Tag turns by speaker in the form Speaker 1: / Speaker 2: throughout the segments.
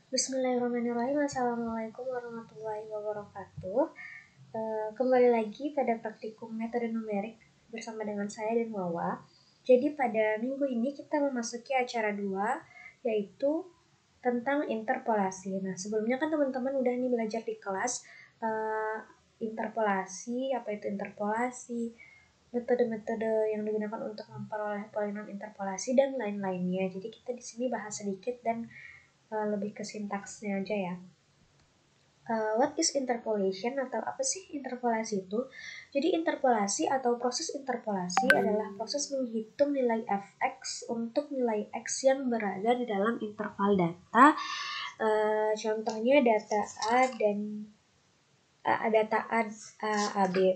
Speaker 1: Bismillahirrahmanirrahim. Assalamualaikum warahmatullahi wabarakatuh. Kembali lagi pada praktikum metode numerik bersama dengan saya dan Wawa. Jadi pada minggu ini kita memasuki acara 2, yaitu tentang interpolasi. Nah, sebelumnya kan teman-teman udah nih belajar di kelas interpolasi, apa itu interpolasi, metode-metode yang digunakan untuk memperoleh polinom interpolasi dan lain-lainnya. Jadi kita di sini bahas sedikit dan lebih ke sintaksnya aja ya. What is interpolation atau apa sih interpolasi itu? Jadi interpolasi atau proses interpolasi adalah proses menghitung nilai fx untuk nilai x yang berada di dalam interval data. Contohnya data A dan data A, B.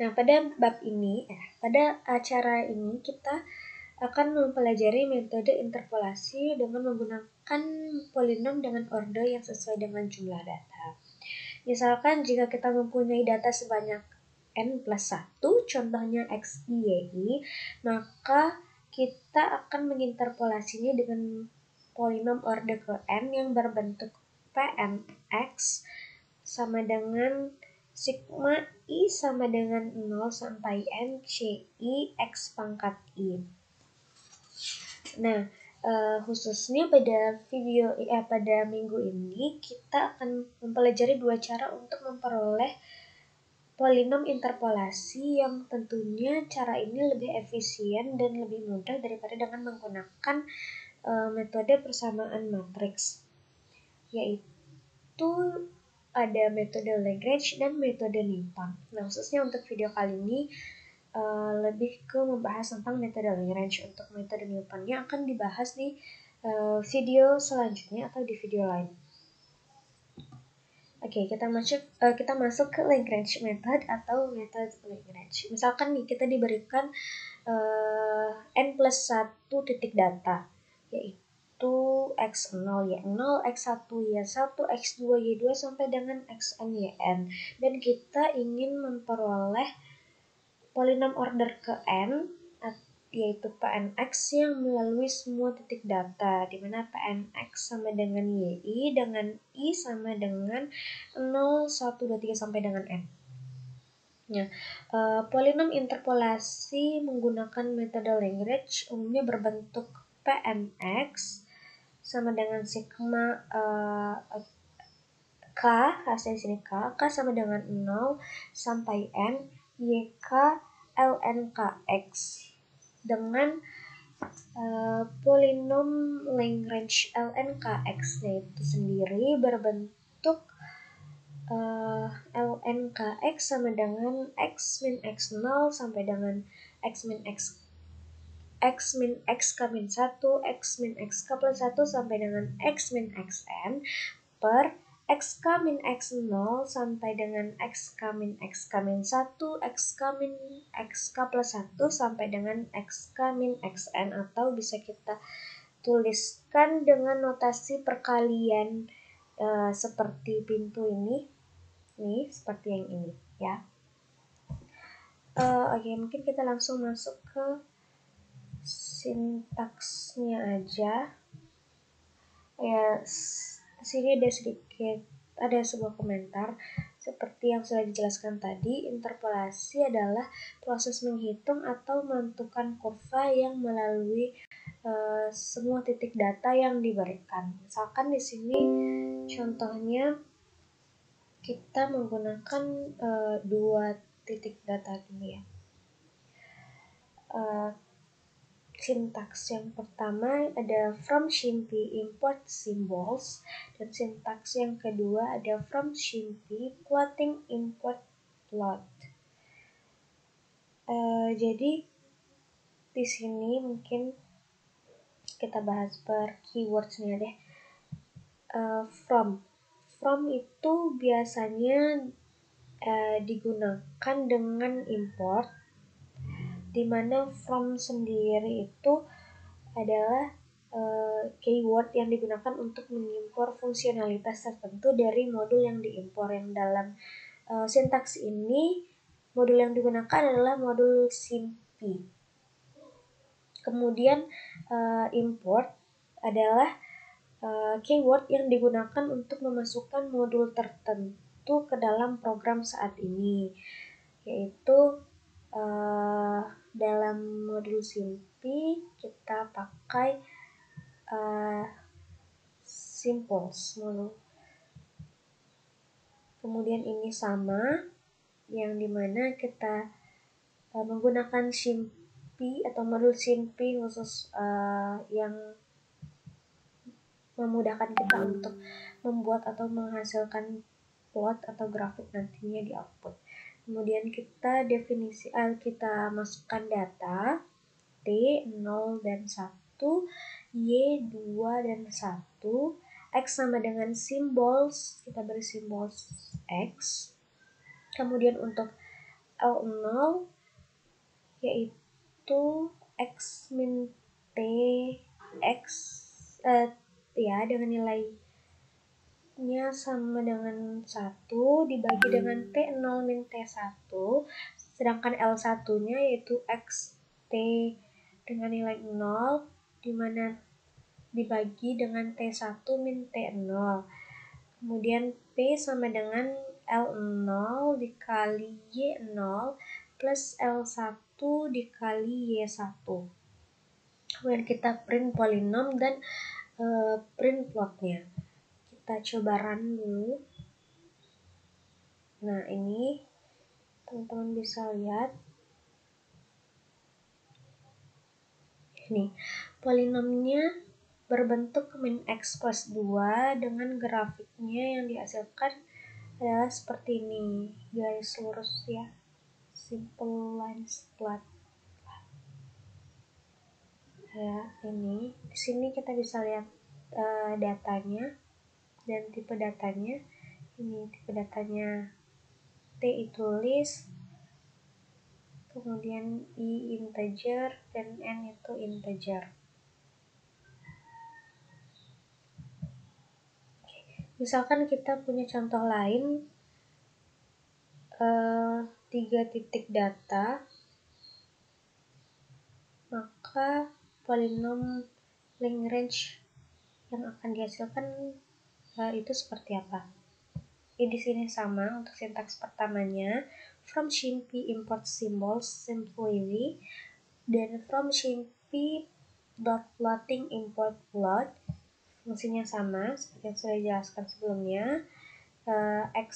Speaker 1: Nah, pada acara ini kita akan mempelajari metode interpolasi dengan menggunakan polinom dengan order yang sesuai dengan jumlah data. Misalkan jika kita mempunyai data sebanyak n plus 1, contohnya x, y, y, maka kita akan menginterpolasinya dengan polinom order ke n yang berbentuk pnx sama dengan sigma i sama dengan 0 sampai n ci x pangkat i. Nah, khususnya pada minggu ini kita akan mempelajari 2 cara untuk memperoleh polinom interpolasi yang tentunya cara ini lebih efisien dan lebih mudah daripada dengan menggunakan metode persamaan matriks, yaitu ada metode Lagrange dan metode Newton. Nah, khususnya untuk video kali ini lebih ke membahas tentang metode Lagrange. Untuk metode Newtonnya akan dibahas di video selanjutnya atau di video lain. Oke, kita masuk ke Lagrange method atau metode Lagrange. Misalkan nih kita diberikan n plus 1 titik data, yaitu x0, y0, x1, y1, x2, y2 sampai dengan xn, yn. Dan kita ingin memperoleh polinom order ke n, yaitu pnx yang melalui semua titik data, di mana pnx sama dengan yi dengan i sama dengan 0, 1, 2, 3 sampai dengan n. Nah, polinom interpolasi menggunakan metode Lagrange umumnya berbentuk pnx sama dengan sigma k, hasil sini k sama dengan 0 sampai n, yk ln kx dengan polinom Lagrange ln kx itu sendiri berbentuk ln kx sama dengan x min x0 sampai dengan x min x k min 1, x min x k plus 1 sampai dengan x min xn per xk min x0 sampai dengan xk min 1, xk min xk plus 1 sampai dengan xk min xn, atau bisa kita tuliskan dengan notasi perkalian seperti pintu ini, nih seperti yang ini ya. Oke, mungkin kita langsung masuk ke sintaksnya aja ya. Sini ada sebuah komentar seperti yang sudah dijelaskan tadi. Interpolasi adalah proses menghitung atau menentukan kurva yang melalui semua titik data yang diberikan. Misalkan di sini contohnya kita menggunakan 2 titik data ini ya. Sintaks yang pertama ada from Shimpy import symbols, dan sintaks yang kedua ada from Shimpy plotting import plot. Jadi di sini mungkin kita bahas per keywordsnya deh. From itu biasanya digunakan dengan import, di mana from sendiri itu adalah keyword yang digunakan untuk mengimpor fungsionalitas tertentu dari modul yang diimpor. Yang dalam sintaks ini modul yang digunakan adalah modul Shimpy. Kemudian import adalah keyword yang digunakan untuk memasukkan modul tertentu ke dalam program saat ini, yaitu dalam modul SIMPy kita pakai symbols modul. Kemudian ini sama, yang dimana kita menggunakan SIMPy atau modul SIMPy khusus yang memudahkan kita untuk membuat atau menghasilkan plot atau grafik nantinya di output. Kemudian kita kita masukkan data T 0 dan 1, Y 2 dan 1, X sama dengan symbols, kita beri symbols X. Kemudian untuk L0 yaitu X min T X ya dengan nilainya sama dengan 1 dibagi dengan T0 min T1, sedangkan L1 nya yaitu X T dengan nilai 0 dimana dibagi dengan T1 min T0. Kemudian P sama dengan L0 dikali Y0 plus L1 dikali Y1. Kemudian kita print polinom dan print plotnya. Kita coba run dulu. Nah, ini teman-teman bisa lihat. Ini polinomnya berbentuk min X plus 2 dengan grafiknya yang dihasilkan adalah seperti ini, garis lurus ya, simple lines plot. Ya, ini di sini kita bisa lihat datanya dan tipe datanya. Ini tipe datanya T itu list, kemudian I integer dan N itu integer. Misalkan kita punya contoh lain, 3 titik data, maka polinom Lagrange yang akan dihasilkan itu seperti apa? Di sini sama untuk sintaks pertamanya, from SIMPy import symbols simply, dan from SIMPy dot plotting import plot. Fungsinya sama seperti yang sudah dijelaskan sebelumnya, X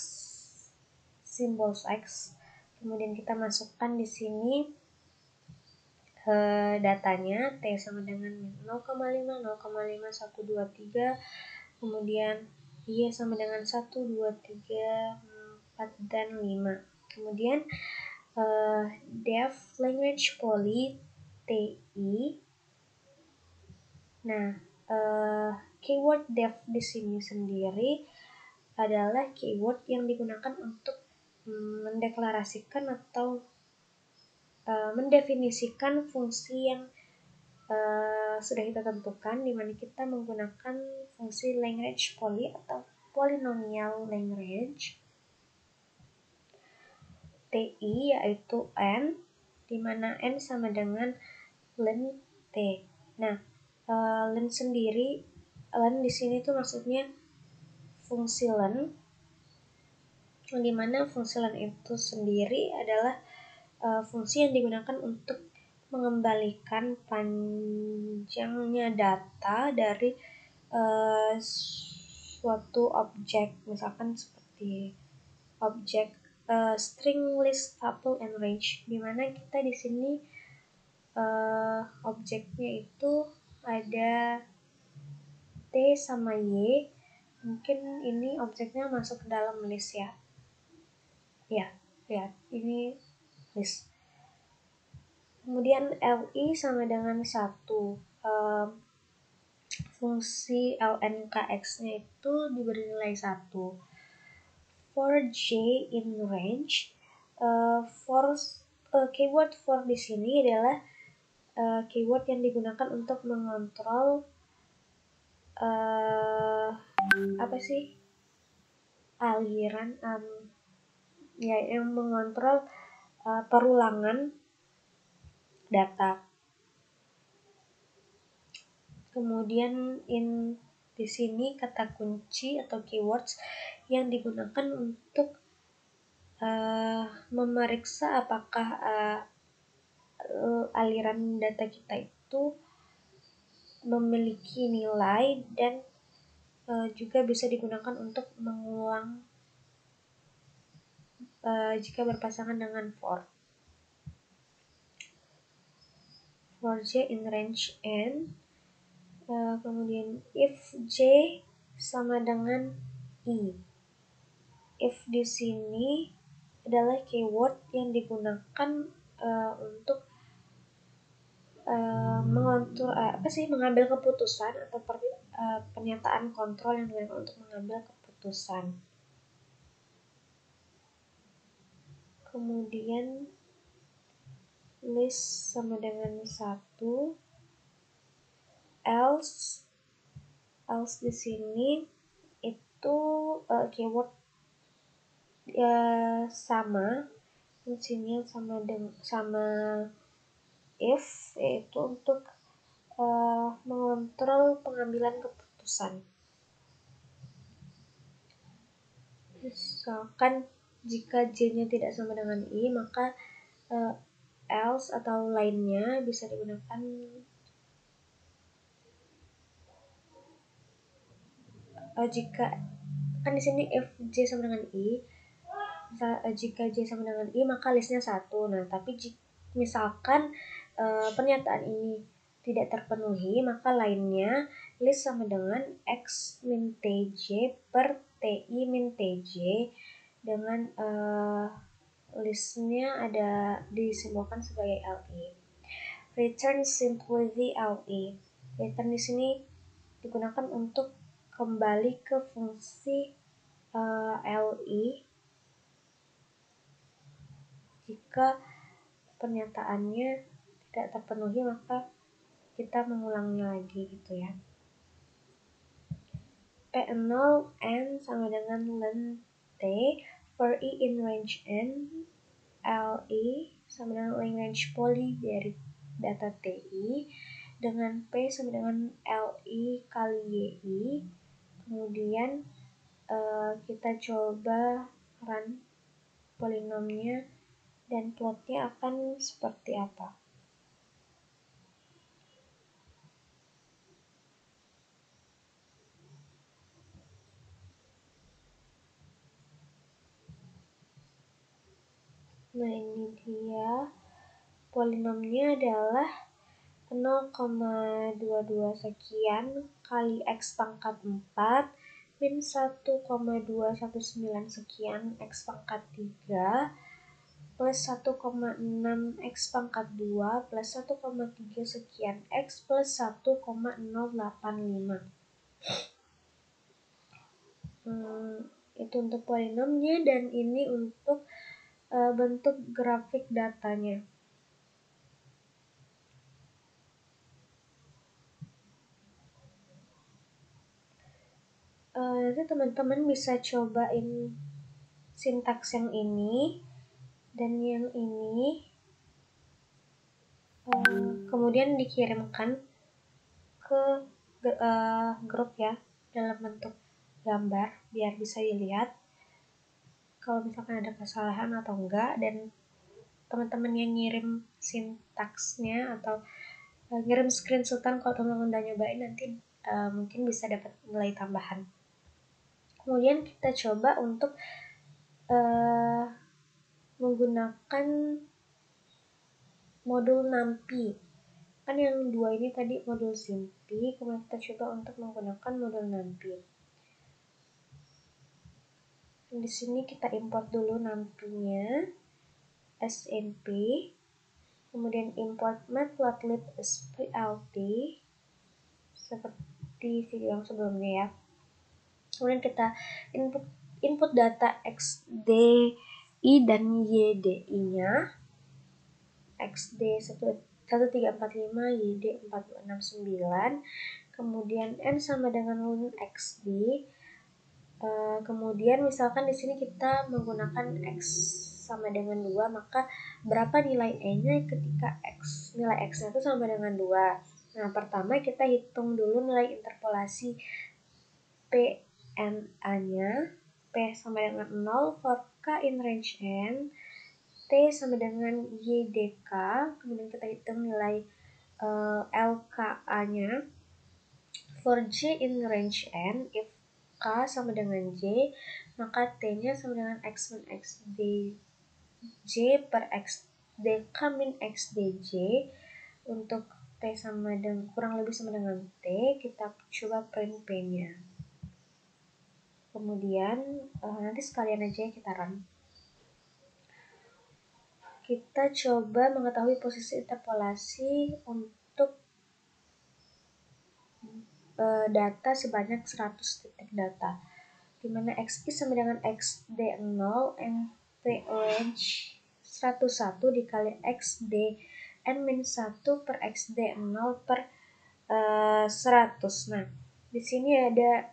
Speaker 1: symbols X. Kemudian kita masukkan di sini datanya T sama dengan 0,5, 0,5, 1, 2, 3, kemudian Y sama dengan 1, 2, 3, 4, dan 5. Kemudian def language poly TI. Nah, keyword def di sini sendiri adalah keyword yang digunakan untuk mendeklarasikan atau mendefinisikan fungsi yang sudah kita tentukan, di mana kita menggunakan fungsi Lagrange poly atau polynomial Lagrange TI yaitu N, di mana N sama dengan len T. Nah, len sendiri, len di sini tuh maksudnya fungsi len, di mana fungsi len itu sendiri adalah fungsi yang digunakan untuk mengembalikan panjangnya data dari suatu objek, misalkan seperti objek string list tuple and range, di mana kita di sini objeknya itu ada T sama Y, mungkin ini objeknya masuk ke dalam list ya. Ya, lihat ini list. Kemudian LI sama dengan 1. Fungsi lnkx-nya itu diberi nilai 1. For J in range, keyword for di sini adalah keyword yang digunakan untuk mengontrol aliran yang mengontrol perulangan data. Kemudian in Di sini kata kunci atau keywords yang digunakan untuk memeriksa apakah aliran data kita itu memiliki nilai dan juga bisa digunakan untuk mengulang jika berpasangan dengan for. For J in range N, kemudian if J sama dengan I. If di sini adalah keyword yang digunakan untuk mengambil keputusan atau pernyataan kontrol yang digunakan untuk mengambil keputusan. Kemudian list sama dengan 1, else di sini itu keyword sama fungsinya sama if, yaitu untuk mengontrol pengambilan keputusan. Misalkan jika J-nya tidak sama dengan I, maka else atau lainnya bisa digunakan jika kan di sini if J sama dengan I, jika J sama dengan I maka listnya 1. Nah, tapi misalkan pernyataan ini tidak terpenuhi, maka lainnya list sama dengan X min TJ per TI min TJ dengan listnya ada disimbolkan sebagai LI. Return simply the LI. Return di sini digunakan untuk kembali ke fungsi LI jika pernyataannya tidak terpenuhi, maka kita mengulangnya lagi gitu ya. P0 N sama dengan len T for I in range N, LI sama dengan len range poly dari data TI dengan P sama dengan LI kali YI. Kemudian kita coba run polinomnya dan plotnya akan seperti apa. Nah, ini dia polinomnya adalah 0,22 sekian kali X pangkat 4 min 1,219 sekian X pangkat 3 plus 1,6 X pangkat 2 plus 1,3 sekian X plus 1,085. Itu untuk polinomnya, dan ini untuk bentuk grafik datanya. Nanti teman-teman bisa cobain sintaks yang ini dan yang ini, kemudian dikirimkan ke grup ya dalam bentuk gambar biar bisa dilihat kalau misalkan ada kesalahan atau enggak, dan teman-teman yang ngirim sintaksnya atau ngirim screenshotan kalau teman-teman udah nyobain nanti mungkin bisa dapat nilai tambahan. Kemudian kita coba untuk menggunakan modul NumPy. Kan yang 2 ini tadi modul SymPy, kemudian kita coba untuk menggunakan modul NumPy. Di sini kita import dulu NumPy-nya, SNP, kemudian import matplotlib SPLT seperti video yang sebelumnya ya. Kemudian kita input data XDI dan YDI-nya. XD 1345, YD 4269, kemudian N sama dengan len XD. Kemudian misalkan di sini kita menggunakan X sama dengan 2, maka berapa nilai E-nya ketika nilai X-nya itu sama dengan 2. Nah, pertama kita hitung dulu nilai interpolasi PNA-nya, P sama dengan 0 for K in range N, T sama dengan YDK, kemudian kita hitung nilai LKA-nya. For J in range N, if K sama dengan J, maka T-nya sama dengan X min X DJ per X DK min X DJ. Untuk T sama dengan kurang lebih sama dengan T, kita coba print P-nya. Kemudian nanti sekalian aja kita run. Kita coba mengetahui posisi interpolasi untuk data sebanyak 100 titik data, dimana XI sama dengan XD0 NP range 101 dikali XD N-1 per XD0 per 100. Nah, di sini ada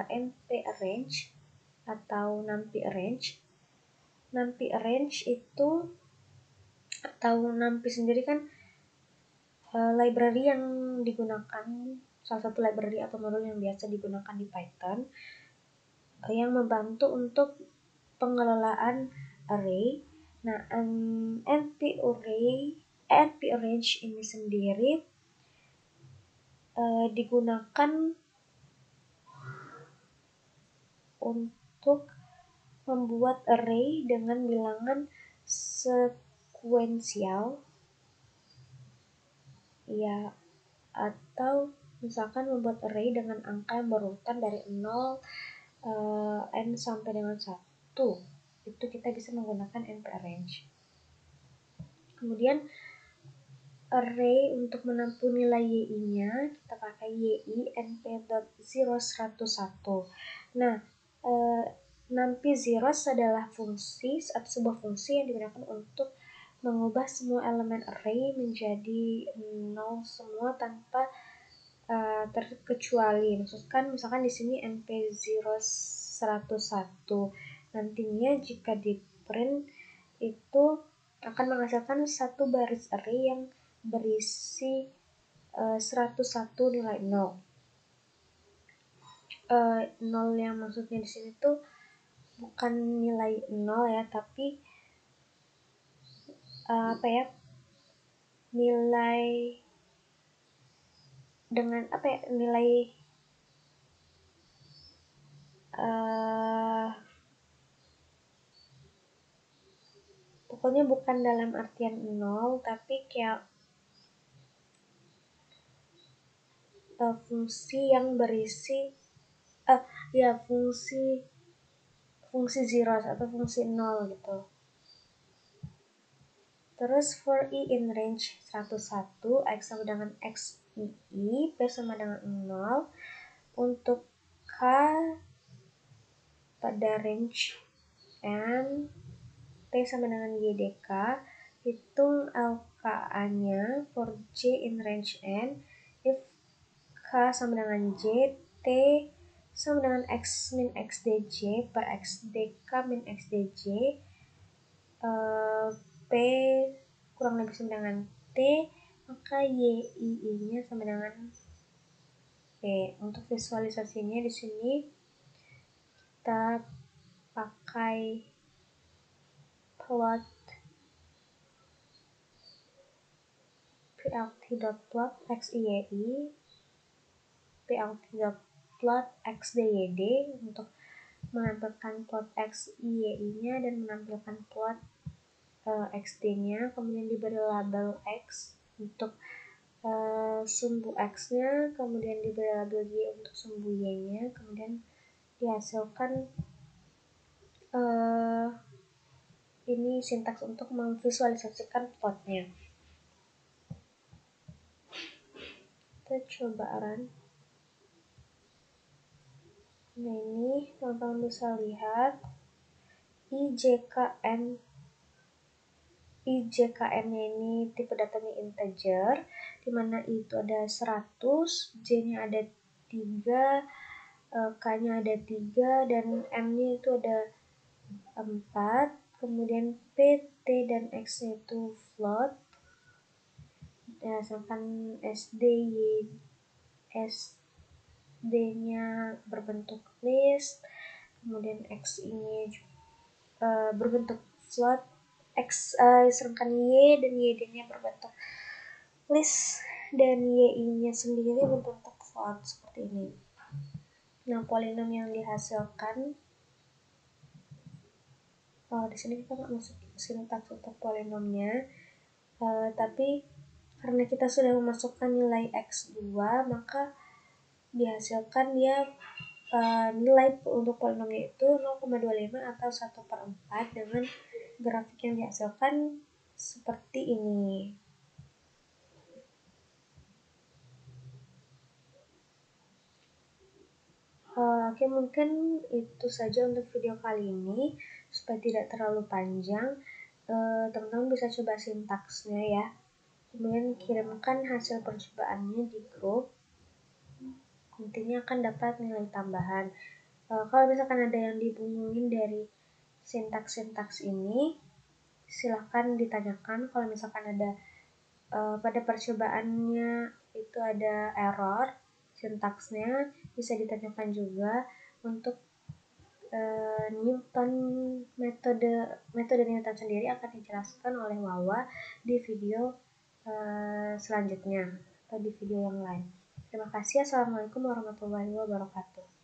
Speaker 1: NP range atau NumPy range. NumPy range itu atau NumPy sendiri kan library yang digunakan, salah satu library atau modul yang biasa digunakan di Python yang membantu untuk pengelolaan array. Nah, NP range ini sendiri digunakan untuk membuat array dengan bilangan sekuensial, ya, atau misalkan membuat array dengan angka yang berurutan dari 0 n sampai dengan 1. Itu kita bisa menggunakan NP range. Kemudian array untuk menampung nilai yi-nya kita pakai yi np.zeros101. Nah, NumPy zeros adalah fungsi atau sebuah fungsi yang digunakan untuk mengubah semua elemen array menjadi 0 semua tanpa terkecuali. Misalkan di sini np0 101. Nantinya jika di print itu akan menghasilkan satu baris array yang berisi 101 nilai 0. 0 yang maksudnya di sini tuh bukan nilai 0 ya, tapi nilai dengan nilai pokoknya bukan dalam artian 0, tapi kayak fungsi yang berisi fungsi zeros atau fungsi 0 gitu. Terus for i in range 101, x sama dengan xii, p sama dengan 0. Untuk k pada range n, t sama dengan ydk, hitung LKA-nya for j in range n, if k sama dengan j, t sama dengan x min xdj per xdk min xdj, p kurang lebih sama dengan t, maka yii-nya sama dengan p. Untuk visualisasinya di sini kita pakai plot plt.plot xyyi, plt.plot xdyd untuk menampilkan plot xyi-nya dan menampilkan plot xd-nya, kemudian diberi label x untuk sumbu x-nya, kemudian diberi label y untuk sumbu y-nya, kemudian dihasilkan ini sintaks untuk memvisualisasikan plotnya. Kita coba run. Nah, ini teman-teman bisa lihat IJKN-nya ini tipe datanya integer, dimana I itu ada 100, J-nya ada 3, K-nya ada 3, dan M-nya itu ada 4, kemudian P, T, dan X-nya itu float, dihasilkan SD, Y, S, D-nya berbentuk list, kemudian X ini berbentuk float, X sedangkan Y dan YD-nya berbentuk list, dan YI-nya sendiri berbentuk float seperti ini. Nah, polinom yang dihasilkan di sini kita nggak masuk sintaks untuk polinomnya, tapi karena kita sudah memasukkan nilai X2, maka dihasilkan dia nilai untuk polinomnya itu 0,25 atau 1/4 dengan grafik yang dihasilkan seperti ini. Oke, mungkin itu saja untuk video kali ini. Supaya tidak terlalu panjang, teman-teman bisa coba sintaksnya ya. Kemudian kirimkan hasil percobaannya di grup. Nantinya akan dapat nilai tambahan. Kalau misalkan ada yang dibingungin dari sintaks-sintaks ini, silahkan ditanyakan. Kalau misalkan ada pada percobaannya itu ada error sintaksnya, bisa ditanyakan juga. Untuk Newton, metode Newton sendiri akan dijelaskan oleh Wawa di video selanjutnya atau di video yang lain. Terima kasih. Assalamualaikum warahmatullahi wabarakatuh.